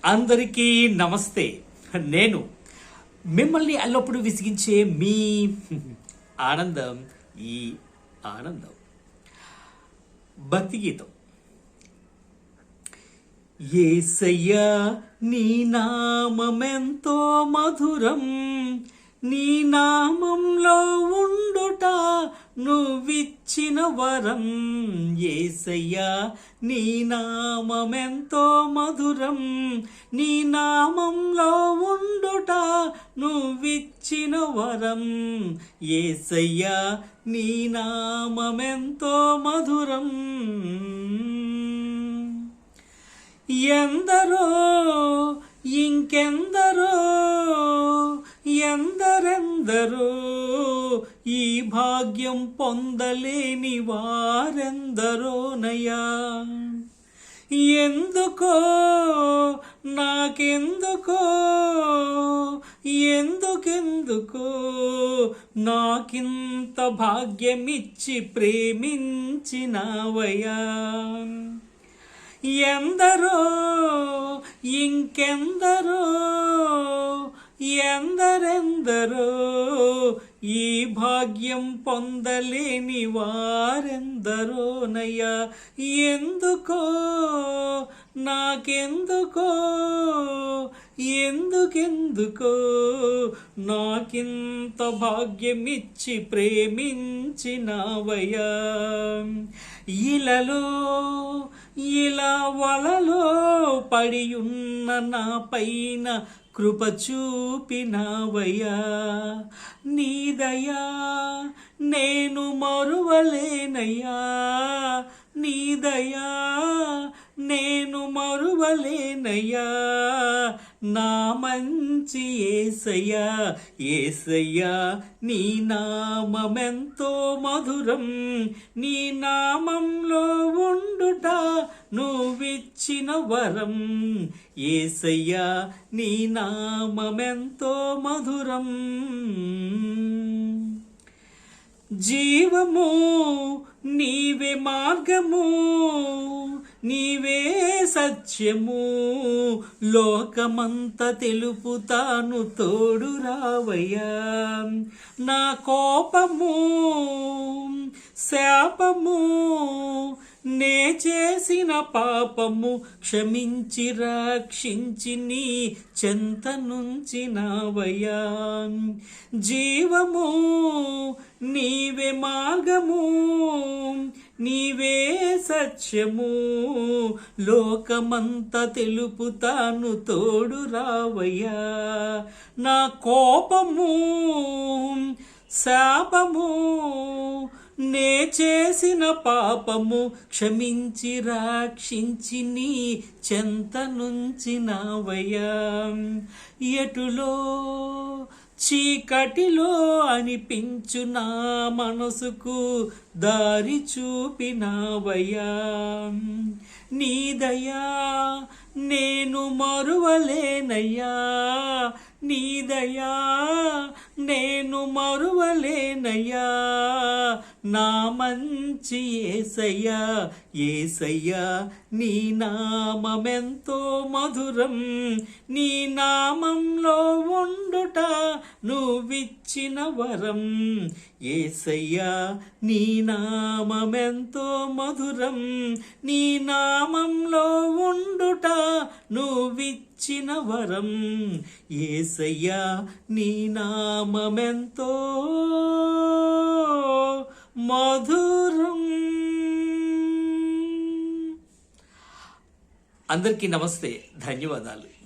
అందరికీ నమస్తే. నేను మిమ్మల్ని ఎల్లప్పుడూ విసిగించే మీ ఆనందం. ఈ ఆనందం భక్తి గీతం. యేసయ్యా నీ నామమెంతో మధురం, నీ నామంలో ఉండుట నువ్విచ్చిన వరం. యేసయ్యా నీ నామమెంతో మధురం, నీ నామంలో ఉండుట నువ్విచ్చిన వరం. యేసయ్యా నీ నామమెంతో మధురం. ఎందరో ఇంకెందరో ఎందరెందరో ఈ భాగ్యం పొందలేని వారెందరోనయ్యా. ఎందుకో నాకెందుకో ఎందుకెందుకో నాకింత భాగ్యమిచ్చి ప్రేమించినావయ్యా. ఎందరో ఇంకెందరో ఎందరెందరో ఈ భాగ్యం పొందలేని వారెందరోనయ్యా. ఎందుకో నాకెందుకో ఎందుకెందుకో నాకింత భాగ్యమిచ్చి ప్రేమించినావయ్యా. ఇలలో ఇలా వలలో పడియున్న నా పైన కృప చూపినావయ్యా. నీ దయా నేను మరువలేనయ్యా, నీ దయా నేను మరువలేనయ్యా. నా మంచి యేసయ్యా, యేసయ్యా నీ నామమెంతో మధురం, నీ నామంలో ఉండుట నువ్విచ్చిన వరం. యేసయ్యా నీ నామమెంతో మధురం. జీవము నీవే, మార్గము నీవే, సత్యము లోకమంత తెలుపుతాను తోడు రావయ్యా. నా కోపము శాపము నే చేసిన పాపము క్షమించి రక్షించి నీ చెంత నుంచినావయ్యా. జీవము నీవే, మార్గము నీవే, సత్యము లోకమంత తెలుపుతాను తోడు రావయ్యా. నా కోపము శాపము నే చేసిన పాపము క్షమించి రక్షించి నీ చెంత నుంచినావయ్యా. ఎటులో చీకటిలో అనిపించు నా మనసుకు దారి చూపినావయ్యా. నీ దయా నేను మరువలేనయ్యా, నీ దయా నేను మరువలేనయ్యా. నా మంచి యేసయ్యా, యేసయ్యా నీ నామమెంతో మధురం, నీ నామంలో ఉండుట నువ్విచ్చిన వరం. యేసయ్యా నీ నామమెంతో మధురం, నీ నామంలో ఉండుట నువ్విచ్చిన వరం. యేసయ్యా నీ నామమెంతో మధురం. అందరికీ నమస్తే, ధన్యవాదాలు.